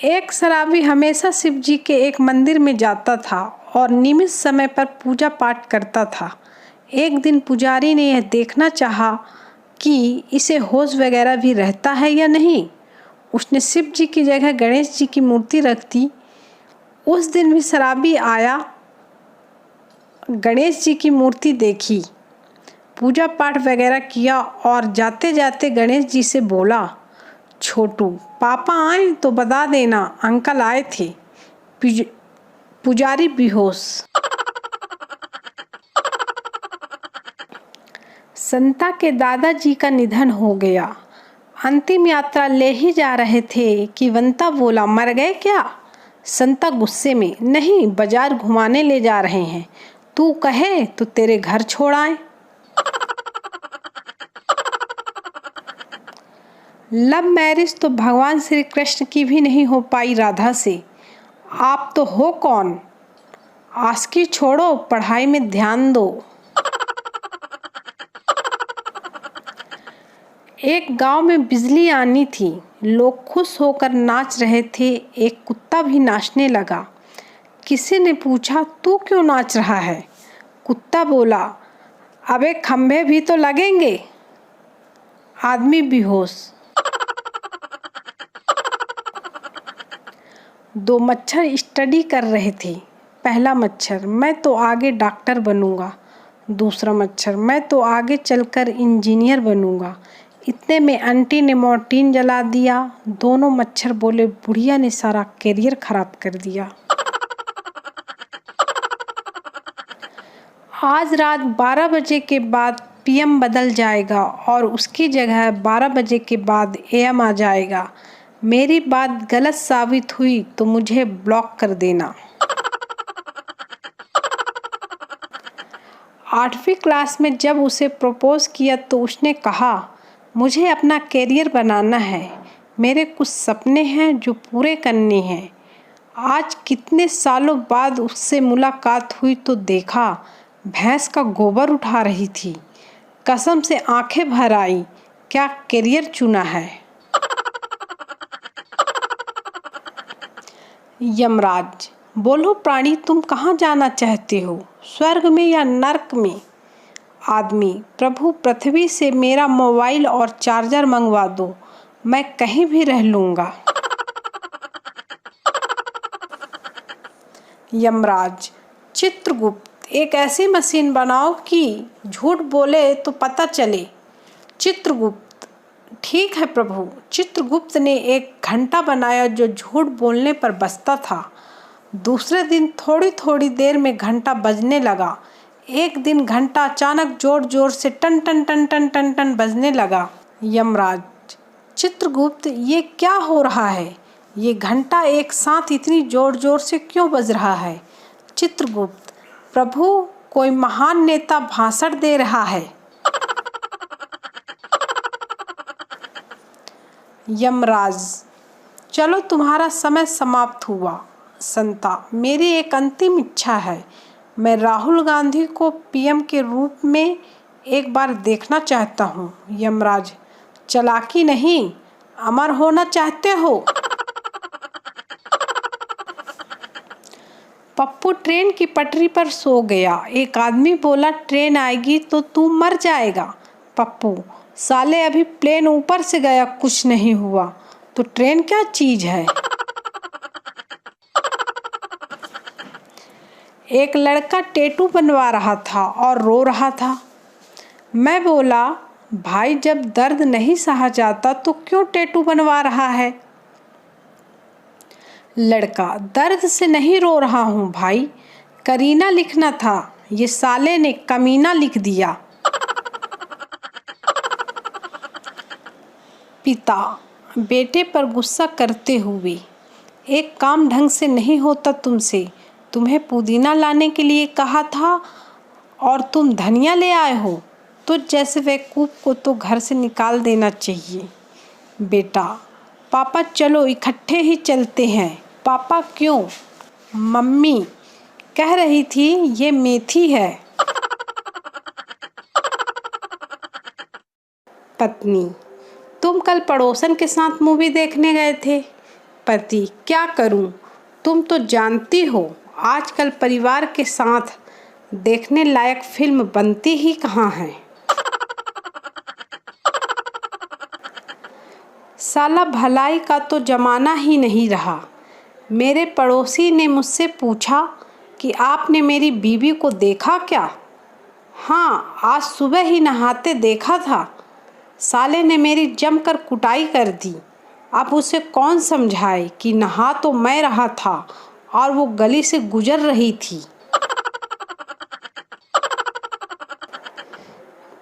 एक शराबी हमेशा शिव जी के एक मंदिर में जाता था और नियमित समय पर पूजा पाठ करता था। एक दिन पुजारी ने यह देखना चाहा कि इसे होश वगैरह भी रहता है या नहीं। उसने शिव जी की जगह गणेश जी की मूर्ति रख दी। उस दिन भी शराबी आया, गणेश जी की मूर्ति देखी, पूजा पाठ वगैरह किया और जाते जाते गणेश जी से बोला, छोटू, पापा आए तो बता देना अंकल आए थे। पुजारी बेहोश। संता के दादाजी का निधन हो गया। अंतिम यात्रा ले ही जा रहे थे कि वंता बोला, मर गए क्या? संता गुस्से में, नहीं, बाजार घुमाने ले जा रहे हैं, तू कहे तो तेरे घर छोड़ आए। लव मैरिज तो भगवान श्री कृष्ण की भी नहीं हो पाई राधा से। आप तो हो कौन? आस्की छोड़ो, पढ़ाई में ध्यान दो। एक गांव में बिजली आनी थी। लोग खुश होकर नाच रहे थे। एक कुत्ता भी नाचने लगा। किसी ने पूछा, तू क्यों नाच रहा है? कुत्ता बोला, अबे खंभे भी तो लगेंगे। आदमी बेहोश। दो मच्छर स्टडी कर रहे थे। पहला मच्छर, मैं तो आगे डॉक्टर बनूंगा। दूसरा मच्छर, मैं तो आगे चलकर इंजीनियर बनूंगा। इतने में आंटी ने मोर्टीन जला दिया। दोनों मच्छर बोले, बुढ़िया ने सारा करियर खराब कर दिया। आज रात 12 बजे के बाद पीएम बदल जाएगा और उसकी जगह 12 बजे के बाद एएम आ जाएगा। मेरी बात गलत साबित हुई तो मुझे ब्लॉक कर देना। 8वीं क्लास में जब उसे प्रपोज किया तो उसने कहा, मुझे अपना करियर बनाना है, मेरे कुछ सपने हैं जो पूरे करने हैं। आज कितने सालों बाद उससे मुलाकात हुई तो देखा भैंस का गोबर उठा रही थी। कसम से आंखें भर आई, क्या करियर चुना है। यमराज, बोलो प्राणी, तुम कहाँ जाना चाहते हो, स्वर्ग में या नर्क में? आदमी, प्रभु पृथ्वी से मेरा मोबाइल और चार्जर मंगवा दो, मैं कहीं भी रह लूँगा। यमराज, चित्रगुप्त, एक ऐसी मशीन बनाओ कि झूठ बोले तो पता चले। चित्रगुप्त, ठीक है प्रभु। चित्रगुप्त ने एक घंटा बनाया जो झूठ बोलने पर बजता था। दूसरे दिन थोड़ी थोड़ी देर में घंटा बजने लगा। एक दिन घंटा अचानक जोर जोर से टन टन टन टन टन टन बजने लगा। यमराज, चित्रगुप्त, ये क्या हो रहा है? ये घंटा एक साथ इतनी जोर जोर से क्यों बज रहा है? चित्रगुप्त, प्रभु, कोई महान नेता भाषण दे रहा है। यमराज, चलो तुम्हारा समय समाप्त हुआ। संता, मेरी एक अंतिम इच्छा है, मैं राहुल गांधी को पीएम के रूप में एक बार देखना चाहता हूँ। यमराज, चालाकी नहीं, अमर होना चाहते हो? पप्पू ट्रेन की पटरी पर सो गया। एक आदमी बोला, ट्रेन आएगी तो तू मर जाएगा। पप्पू, साले अभी प्लेन ऊपर से गया, कुछ नहीं हुआ तो ट्रेन क्या चीज है। एक लड़का टैटू बनवा रहा था और रो रहा था। मैं बोला, भाई, जब दर्द नहीं सहा जाता तो क्यों टैटू बनवा रहा है? लड़का, दर्द से नहीं रो रहा हूँ भाई, करीना लिखना था, ये साले ने कमीना लिख दिया। पिता बेटे पर गुस्सा करते हुए, एक काम ढंग से नहीं होता तुमसे, तुम्हें पुदीना लाने के लिए कहा था और तुम धनिया ले आए हो, तो जैसे बेवकूफ़ को तो घर से निकाल देना चाहिए। बेटा, पापा चलो इकट्ठे ही चलते हैं। पापा क्यों? मम्मी कह रही थी ये मेथी है। पत्नी, तुम कल पड़ोसन के साथ मूवी देखने गए थे, पति: क्या करूं? तुम तो जानती हो आजकल परिवार के साथ देखने लायक फिल्म बनती ही कहाँ है। साला भलाई का तो जमाना ही नहीं रहा। मेरे पड़ोसी ने मुझसे पूछा कि आपने मेरी बीवी को देखा क्या? हाँ, आज सुबह ही नहाते देखा था। साले ने मेरी जमकर कुटाई कर दी। अब उसे कौन समझाए कि नहा तो मैं रहा था और वो गली से गुजर रही थी।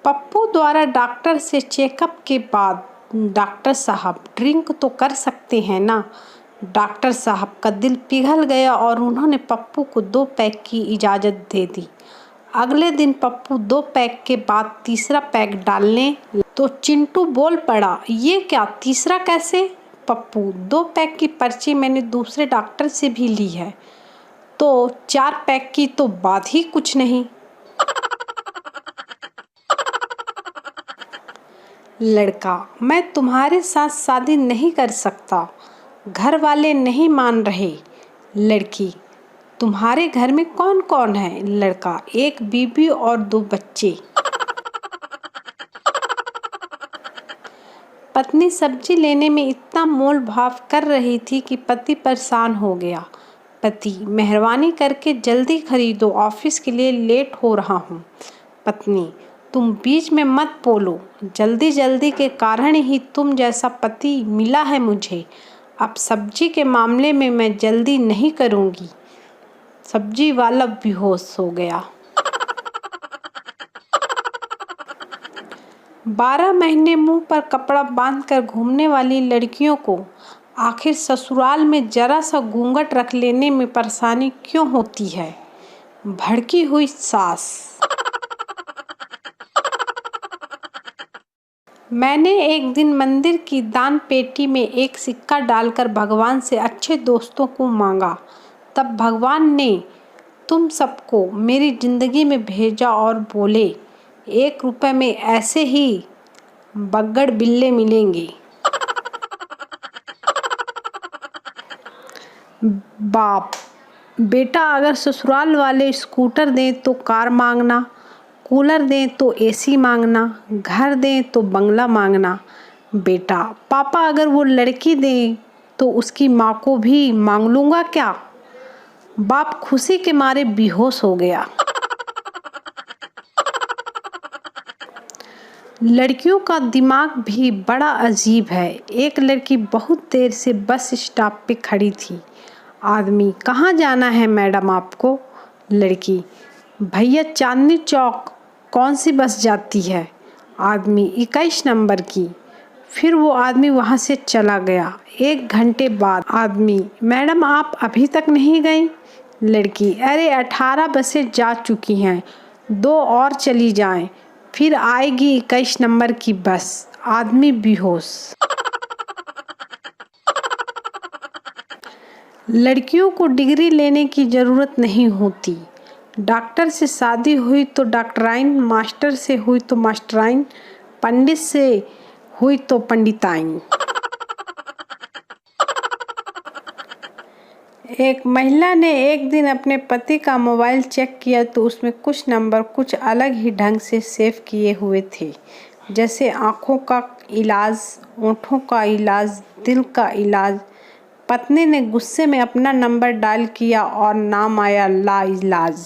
पप्पू द्वारा डॉक्टर से चेकअप के बाद: डॉक्टर साहब, ड्रिंक तो कर सकते हैं ना? डॉक्टर साहब का दिल पिघल गया और उन्होंने पप्पू को 2 पैक की इजाज़त दे दी। अगले दिन पप्पू 2 पैक के बाद तीसरा पैक डालने तो चिंटू बोल पड़ा: ये क्या, तीसरा कैसे? पप्पू: 2 पैक की पर्ची मैंने दूसरे डॉक्टर से भी ली है, तो 4 पैक की तो बात ही कुछ नहीं। लड़का: मैं तुम्हारे साथ शादी नहीं कर सकता, घर वाले नहीं मान रहे। लड़की: तुम्हारे घर में कौन कौन है? लड़का: 1 बीबी और 2 बच्चे। पत्नी सब्जी लेने में इतना मोल भाव कर रही थी कि पति परेशान हो गया। पति: मेहरबानी करके जल्दी खरीदो, ऑफिस के लिए लेट हो रहा हूँ। पत्नी: तुम बीच में मत बोलो, जल्दी जल्दी के कारण ही तुम जैसा पति मिला है मुझे। अब सब्जी के मामले में मैं जल्दी नहीं करूँगी। सब्जी वाला बेहोश हो गया। 12 महीने मुंह पर कपड़ा बांधकर घूमने वाली लड़कियों को आखिर ससुराल में जरा सा घूंघट रख लेने में परेशानी क्यों होती है? भड़की हुई सास: मैंने एक दिन मंदिर की दान पेटी में एक सिक्का डालकर भगवान से अच्छे दोस्तों को मांगा। तब भगवान ने तुम सबको मेरी जिंदगी में भेजा और बोले, 1 रुपए में ऐसे ही बग्गड़ बिल्ले मिलेंगे। बाप: बेटा, अगर ससुराल वाले स्कूटर दें तो कार मांगना, कूलर दें तो एसी मांगना, घर दें तो बंगला मांगना। बेटा: पापा, अगर वो लड़की दें तो उसकी माँ को भी मांग लूँगा क्या? बाप खुशी के मारे बेहोश हो गया। लड़कियों का दिमाग भी बड़ा अजीब है। एक लड़की बहुत देर से बस स्टॉप पे खड़ी थी। आदमी: कहाँ जाना है मैडम आपको? लड़की: भैया, चांदनी चौक। कौन सी बस जाती है? आदमी: 21 नंबर की। फिर वो आदमी वहाँ से चला गया। 1 घंटे बाद आदमी: मैडम, आप अभी तक नहीं गई? लड़की: अरे 18 बसें जा चुकी हैं, 2 और चली जाएं, फिर आएगी 21 नंबर की बस। आदमी बेहोश। लड़कियों को डिग्री लेने की ज़रूरत नहीं होती। डॉक्टर से शादी हुई तो डॉक्टराइन, मास्टर से हुई तो मास्टराइन, पंडित से हुई तो पंडिताइन। एक महिला ने एक दिन अपने पति का मोबाइल चेक किया तो उसमें कुछ नंबर कुछ अलग ही ढंग से सेव किए हुए थे, जैसे आँखों का इलाज, होठों का इलाज, दिल का इलाज। पत्नी ने गुस्से में अपना नंबर डायल किया और नाम आया लाइलाज।